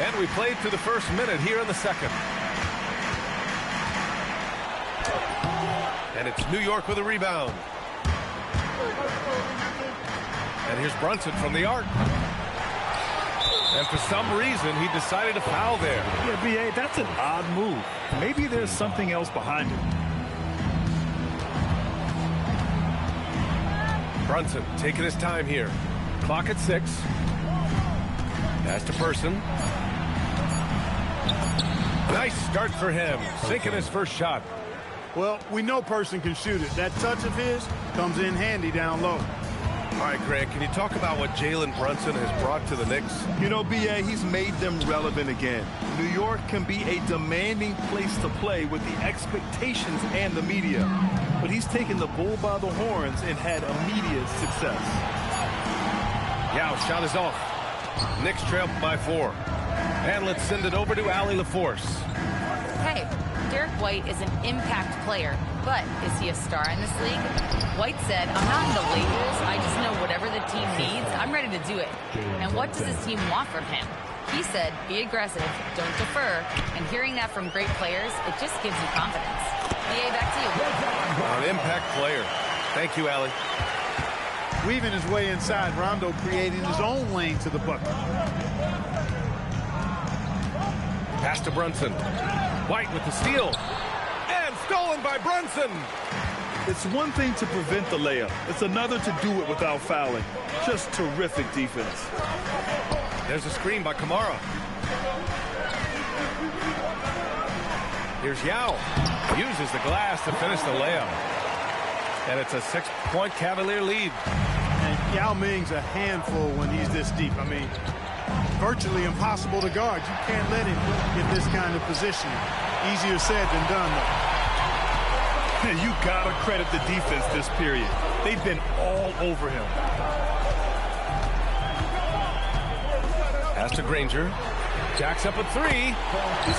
And we played through the first minute here in the second. And it's New York with a rebound. And here's Brunson from the arc. And for some reason, he decided to foul there. Yeah, B.A., that's an odd move. Maybe there's something else behind it. Brunson taking his time here. Clock at 6. Pass to Person. Nice start for him. Sinking his first shot. Well, we know Person can shoot it. That touch of his comes in handy down low. All right, Greg, can you talk about what Jalen Brunson has brought to the Knicks? You know, B.A., he's made them relevant again. New York can be a demanding place to play with the expectations and the media. But he's taken the bull by the horns and had immediate success. Yao shot is off. Knicks trail by 4. And let's send it over to Allie LaForce. Hey, Derek White is an impact player, but is he a star in this league? White said, I'm not into labels. I just know whatever the team needs, I'm ready to do it. And what does his team want from him? He said, be aggressive, don't defer. And hearing that from great players, it just gives you confidence. BA, back to you. An impact player. Thank you, Allie. Weaving his way inside, Rondo creating his own lane to the bucket. Pass to Brunson. White with the steal. And stolen by Brunson. It's one thing to prevent the layup. It's another to do it without fouling. Just terrific defense. There's a screen by Kamara. Here's Yao. Uses the glass to finish the layup. And it's a 6-point Cavalier lead. And Yao Ming's a handful when he's this deep. I mean, virtually impossible to guard. You can't let him get this kind of position. Easier said than done, though. You gotta credit the defense this period. They've been all over him. Pass to Granger. Jacks up a 3.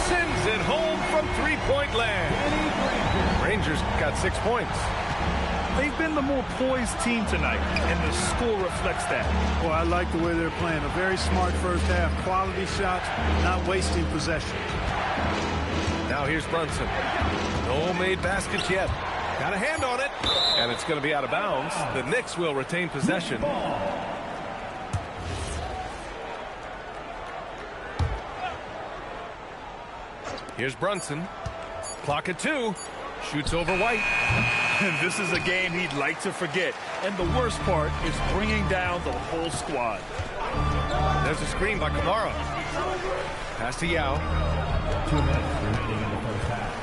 Sends it home from 3-point land. Granger's got 6 points. They've been the more poised team tonight, and the score reflects that. Well, I like the way they're playing. A very smart first half. Quality shots, not wasting possession. Now here's Brunson. No made baskets yet. Got a hand on it. And it's going to be out of bounds. The Knicks will retain possession. Here's Brunson. Clock at 2. Shoots over White. And this is a game he'd like to forget. And the worst part is bringing down the whole squad. There's a screen by Kamara. Pass to Yao. 2 minutes remaining in the first half.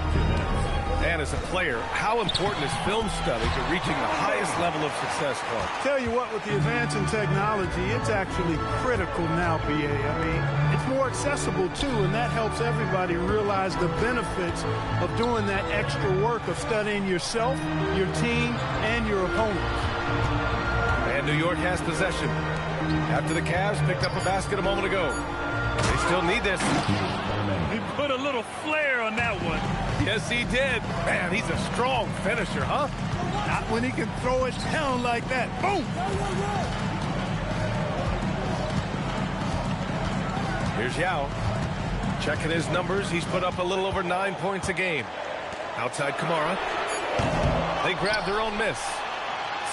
2 minutes. And as a player, how important is film study to reaching the highest level of success, Clark? Tell you what, with the advance in technology, it's actually critical now, BA. I mean, it's more accessible, too, and that helps everybody realize the benefits of doing that extra work of studying yourself, your team, and your opponents. And New York has possession. After the Cavs picked up a basket a moment ago. They still need this. He put a little flair on that one. Yes, he did. Man, he's a strong finisher, huh? Not when he can throw it down like that. Boom! Here's Yao. Checking his numbers. He's put up a little over 9 points a game. Outside Kamara. They grab their own miss.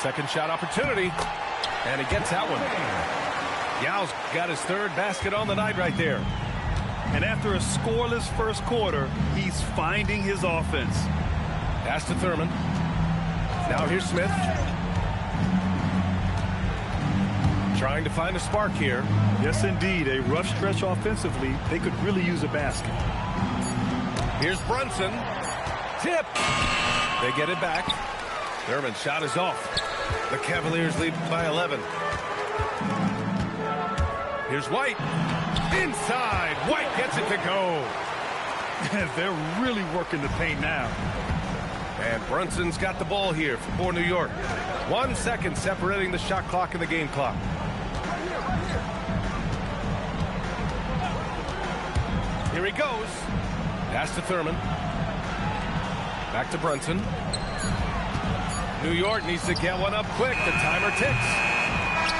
Second shot opportunity. And he gets that one. Yao's got his 3rd basket on the night right there. And after a scoreless first quarter, he's finding his offense. Pass to Thurman. Now here's Smith. Trying to find a spark here. Yes, indeed. A rough stretch offensively. They could really use a basket. Here's Brunson. Tip. They get it back. Thurman's shot is off. The Cavaliers lead by 11. Here's White. Inside. White gets it to go. They're really working the paint now. And Brunson's got the ball here for New York. 1 second separating the shot clock and the game clock. Here he goes. Pass to Thurman. Back to Brunson. New York needs to get one up quick. The timer ticks.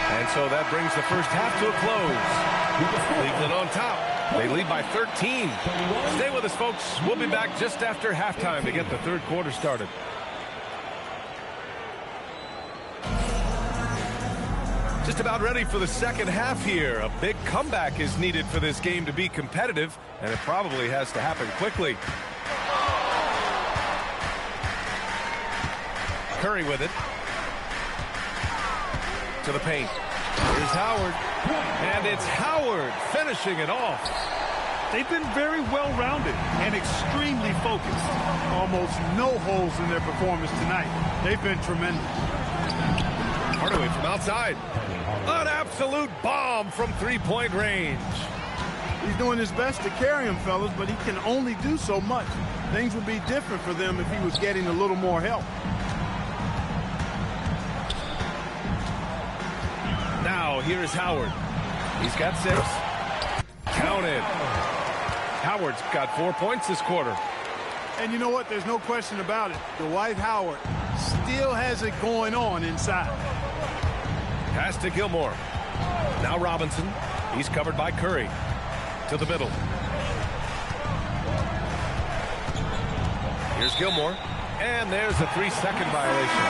And so that brings the first half to a close. Cleveland on top. They lead by 13. Stay with us, folks. We'll be back just after halftime to get the 3rd quarter started. Just just about ready for the second half here. A big comeback is needed for this game to be competitive, and it probably has to happen quickly. Curry with it. To the paint. Here's Howard. And it's Howard finishing it off. They've been very well-rounded and extremely focused. Almost no holes in their performance tonight. They've been tremendous. Hardaway from outside. An absolute bomb from three-point range. He's doing his best to carry him, fellas, but he can only do so much. Things would be different for them if he was getting a little more help. Now, here's Howard. He's got 6. Counted. Howard's got 4 points this quarter. And you know what? There's no question about it. Dwight Howard still has it going on inside. Pass to Gilmore. Now Robinson. He's covered by Curry. To the middle. Here's Gilmore. And there's a 3-second violation.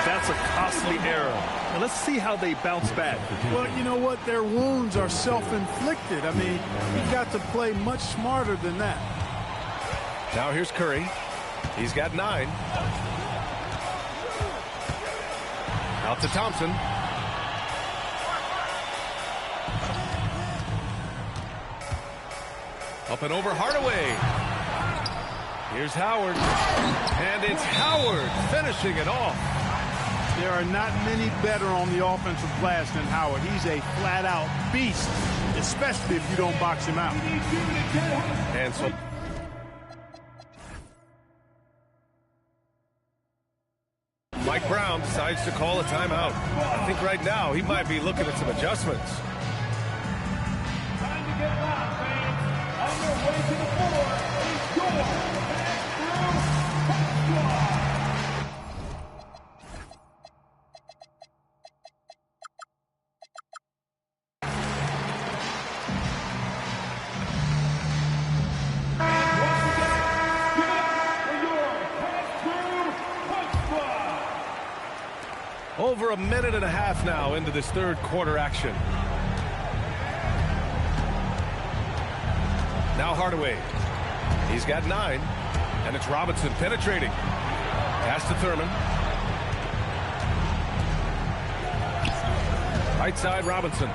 That's a costly error. Now let's see how they bounce back. Well, you know what? Their wounds are self-inflicted. I mean, you've got to play much smarter than that. Now here's Curry. He's got 9. Out to Thompson. Up and over Hardaway. Here's Howard. And it's Howard finishing it off. There are not many better on the offensive glass than Howard. He's a flat-out beast, especially if you don't box him out. And so Mike Brown decides to call a timeout. I think right now he might be looking at some adjustments. Time to get loud, fans. On their way to the floor is your Squad. Over a minute and a half now into this third quarter action. Now Hardaway. He's got 9. And it's Robinson penetrating. Pass to Thurman. Right side Robinson.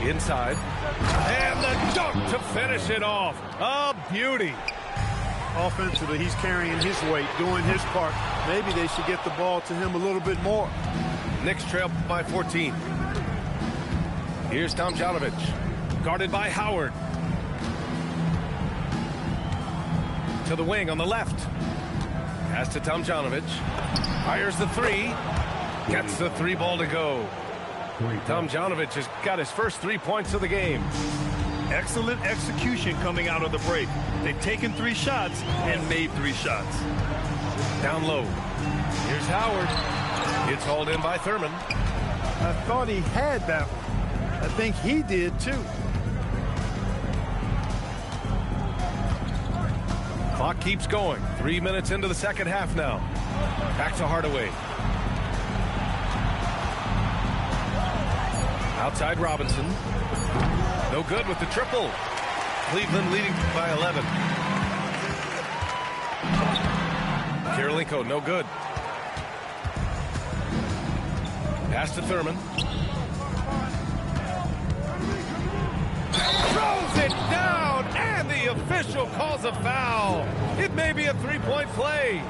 Inside. And the dunk to finish it off. A beauty. Offensively, he's carrying his weight, doing his part. Maybe they should get the ball to him a little bit more. Knicks trail by 14. Here's Tomjanovich. Guarded by Howard. To the wing on the left. Pass to Tomjanovich. Fires the 3. Gets the 3 ball to go. Tomjanovich has got his first 3 points of the game. Excellent execution coming out of the break. They've taken 3 shots and made 3 shots. Down low. Here's Howard. It's hauled in by Thurman. I thought he had that one. I think he did too. Clock keeps going. 3 minutes into the second half now. Back to Hardaway. Outside Robinson. No good with the triple. Cleveland leading by 11. Kirilenko, no good. Pass to Thurman. Throws it down, and the official calls a foul. It may be a 3-point play.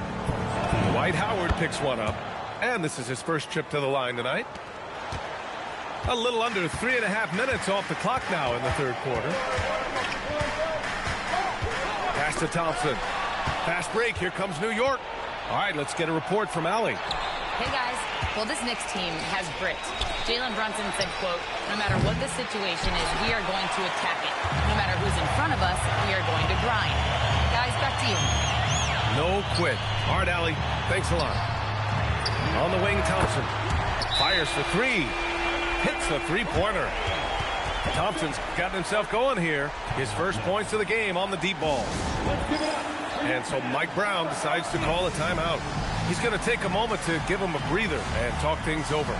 Dwight Howard picks one up, and this is his first trip to the line tonight. A little under 3.5 minutes off the clock now in the third quarter. Pass to Thompson. Fast break. Here comes New York. All right, let's get a report from Allie. Hey, guys. Well, this Knicks team has grit. Jalen Brunson said, quote, no matter what the situation is, we are going to attack it. No matter who's in front of us, we are going to grind. Guys, back to you. No quit. All right, Allie. Thanks a lot. On the wing, Thompson. Fires for 3. Hits the 3-pointer. Thompson's gotten himself going here. His first points of the game on the deep ball. And so Mike Brown decides to call a timeout. He's going to take a moment to give him a breather and talk things over.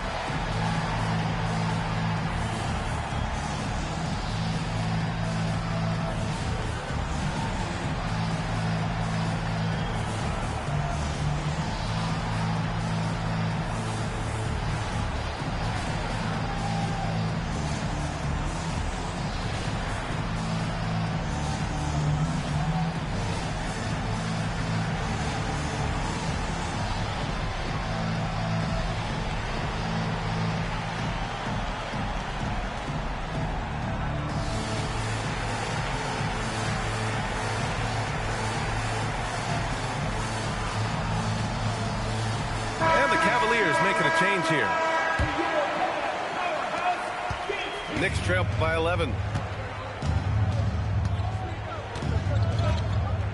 making a change here. Knicks trail by 11.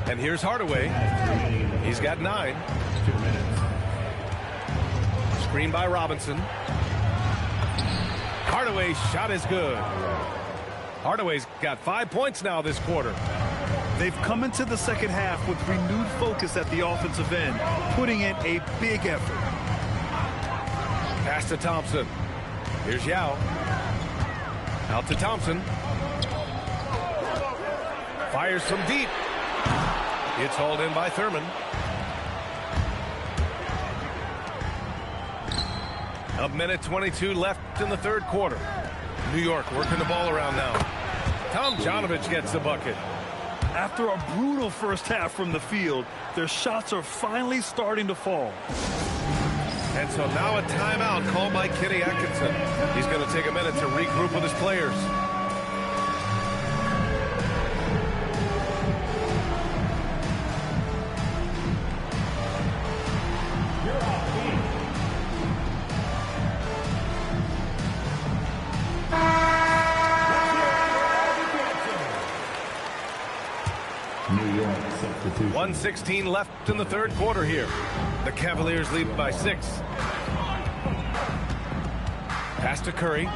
And here's Hardaway. He's got 9. Screen by Robinson. Hardaway's shot is good. Hardaway's got 5 points now this quarter. They've come into the second half with renewed focus at the offensive end, putting in a big effort. Pass to Thompson. Here's Yao. Out to Thompson. Fires from deep. It's hauled in by Thurman. A minute 22 left in the third quarter. New York working the ball around now. Tomjanovich gets the bucket. After a brutal first half from the field, their shots are finally starting to fall. And so now a timeout called by Kenny Atkinson. He's going to take a minute to regroup with his players. New York substitution. 1:16 left in the third quarter here. The Cavaliers lead by 6. Pass to Curry.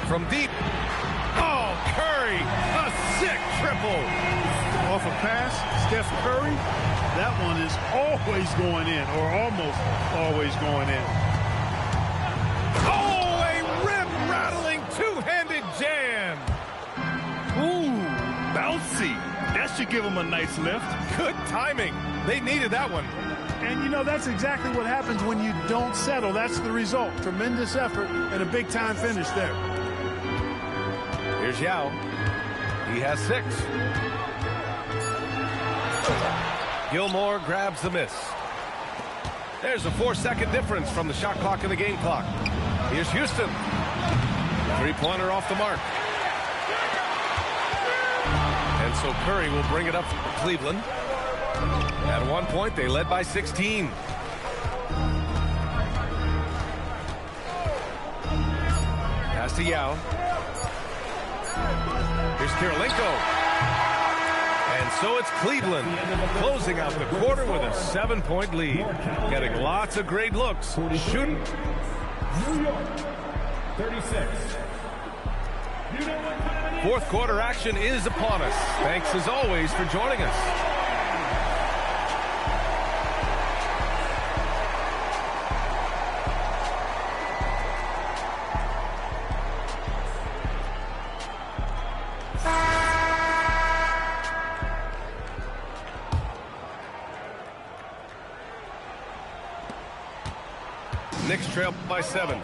From deep. Oh, Curry! A sick triple! Off a pass, Steph Curry, that one is always going in, or almost always going in. Oh, a rim-rattling two-handed jam! Ooh, bouncy. That should give them a nice lift. Good timing. They needed that one. And, you know, that's exactly what happens when you don't settle. That's the result. Tremendous effort and a big-time finish there. Here's Yao. He has 6. Gilmore grabs the miss. There's a 4-second difference from the shot clock and the game clock. Here's Houston. 3-pointer off the mark. And so Curry will bring it up for Cleveland. At one point, they led by 16. Pass to Yao. Here's Kirilenko. And so it's Cleveland closing out the quarter with a 7-point lead. Getting lots of great looks. Shooting. New York, 36. Fourth quarter action is upon us. Thanks as always for joining us. Knicks trail by 7.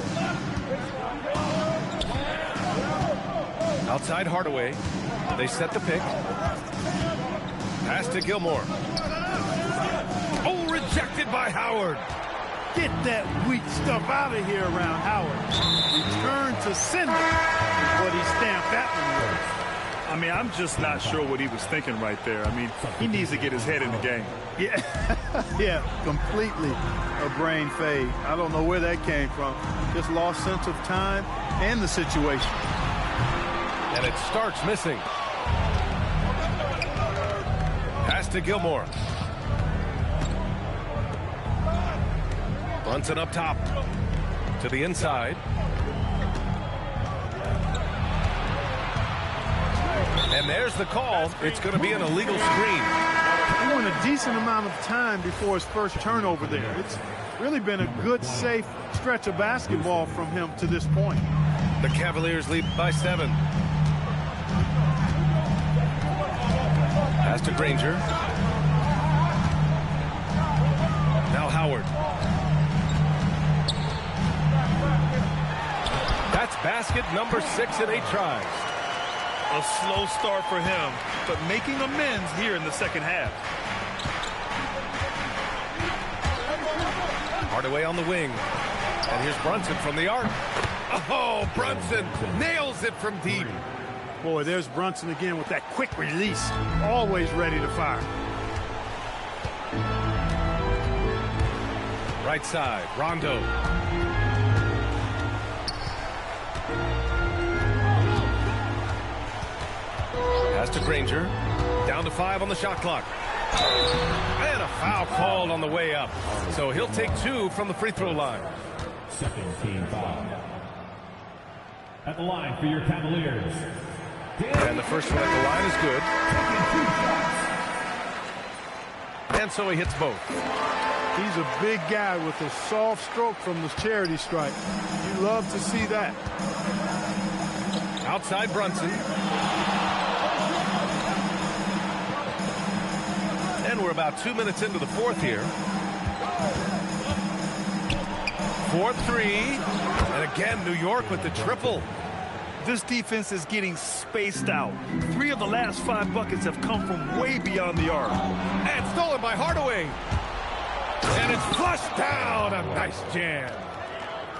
Outside Hardaway. They set the pick. Pass to Gilmore. Oh, rejected by Howard. Get that weak stuff out of here around Howard. Return to sender is what he stamped that one with. I mean, I'm just not sure what he was thinking right there. I mean, he needs to get his head in the game. Yeah, yeah, completely a brain fade. I don't know where that came from. Just lost sense of time and the situation. And it starts missing. Pass to Gilmore. Brunson up top. To the inside. And there's the call. It's going to be an illegal screen. He went a decent amount of time before his first turnover there. It's really been a good, safe stretch of basketball from him to this point. The Cavaliers lead by 7. Pass to Granger. Now Howard. That's basket number 6 in 8 tries. A slow start for him, but making amends here in the second half. Hardaway on the wing. And here's Brunson from the arc. Oh, Brunson nails it from deep. Boy, there's Brunson again with that quick release. Always ready to fire. Right side, Rondo. Pass to Granger. Down to 5 on the shot clock. And a foul called on the way up. So he'll take 2 from the free throw line. Second team foul. At the line for your Cavaliers. And the first one at the line is good. And so he hits both. He's a big guy with a soft stroke from the charity stripe. You love to see that. Outside Brunson. And we're about 2 minutes into the fourth here. 4-3. And again, New York with the triple. This defense is getting spaced out. 3 of the last 5 buckets have come from way beyond the arc. And stolen by Hardaway. And it's flushed down. A nice jam.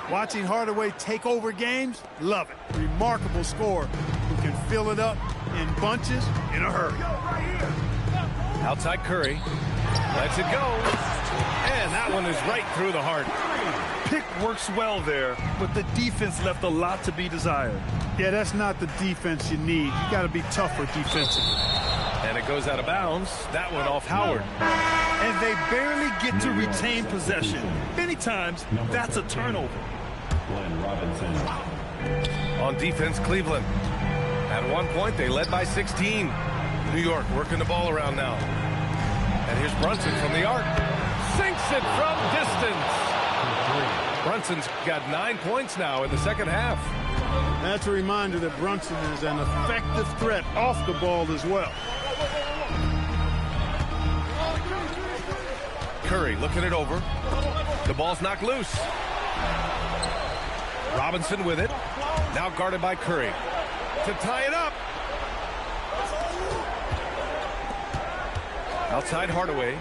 Watching Hardaway take over games, love it. Remarkable scorer who can fill it up in bunches in a hurry. Outside Curry. Lets it go. And that one is right through the heart. Pick works well there, but the defense left a lot to be desired. Yeah, that's not the defense you need. You got to be tougher defensively. And it goes out of bounds. That one off Howard. And they barely get to retain possession. Many times, that's a turnover. Glenn Robinson. On defense, Cleveland. At one point, they led by 16. New York working the ball around now. And here's Brunson from the arc. Sinks it from distance. Brunson's got 9 points now in the second half. That's a reminder that Brunson is an effective threat off the ball as well. Curry looking it over. The ball's knocked loose. Robinson with it. Now guarded by Curry. To tie it up. Outside Hardaway.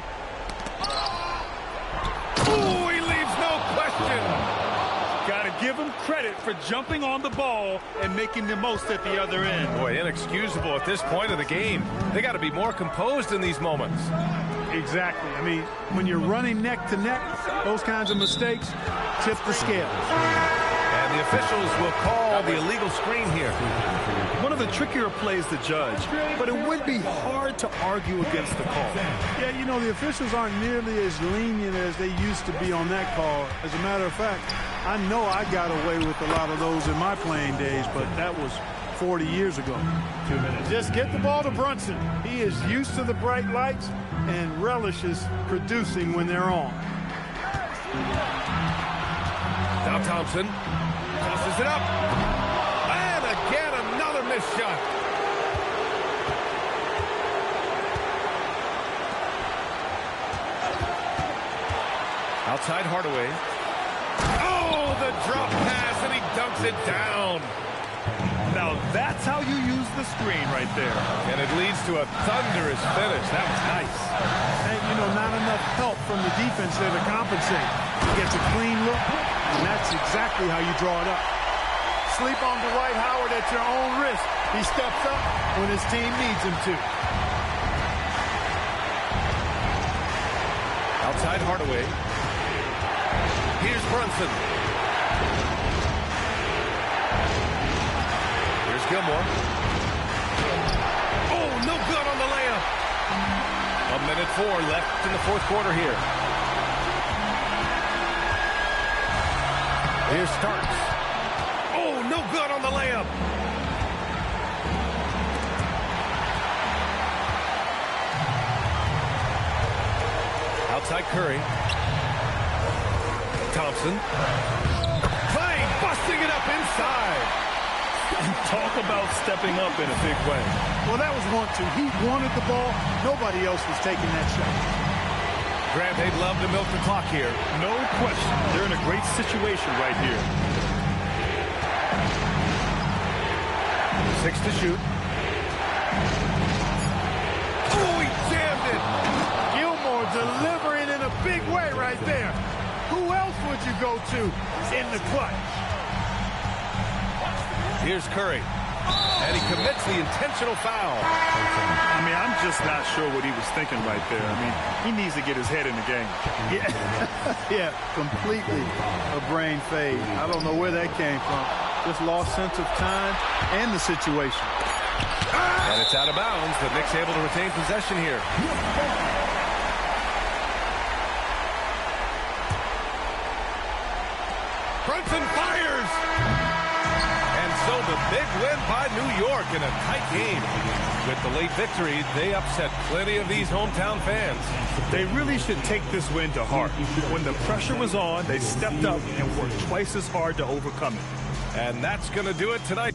Ooh, he leaves no question. Got to give him credit for jumping on the ball and making the most at the other end. Boy, inexcusable at this point of the game. They got to be more composed in these moments. Exactly. I mean, when you're running neck to neck, those kinds of mistakes tip the scale. And the officials will call the illegal screen here. One of the trickier plays to judge, but it would be hard to argue against the call. Yeah, you know, the officials aren't nearly as lenient as they used to be on that call. As a matter of fact, I know I got away with a lot of those in my playing days, but that was 40 years ago. 2 minutes. Just get the ball to Brunson. He is used to the bright lights and relishes producing when they're on. Now Thompson tosses it up. And again, another missed shot. Outside Hardaway. Oh, the drop pass, and he dunks it down. Now that's how you use the screen right there. And it leads to a thunderous finish. That was nice. And, you know, not enough help from the defense there to compensate. He gets a clean look, and that's exactly how you draw it up. Sleep on Dwight Howard at your own risk. He steps up when his team needs him to. Outside Hardaway. Here's Brunson. Here's Gilmore. Oh, no good on the layup. 1:04 left in the fourth quarter here. Here's Starks. Oh, no good on the layup. Outside Curry. Thompson. Clay busting it up inside. Talk about stepping up in a big way. Well, that was 1-2. He wanted the ball. Nobody else was taking that shot. Grant, they'd love to milk the clock here. No question. They're in a great situation right here. 6 to shoot. Oh, he jammed it. Gilmore delivering in a big way right there. Who else would you go to in the clutch? Here's Curry. And he commits the intentional foul. I mean, I'm just not sure what he was thinking right there. I mean, he needs to get his head in the game. Yeah, completely a brain fade. I don't know where that came from. Just lost sense of time and the situation. And it's out of bounds, but Knicks able to retain possession here. Brunson fires! And so the big win by New York in a tight game. With the late victory, they upset plenty of these hometown fans. They really should take this win to heart. When the pressure was on, they stepped up and worked twice as hard to overcome it. And that's going to do it tonight.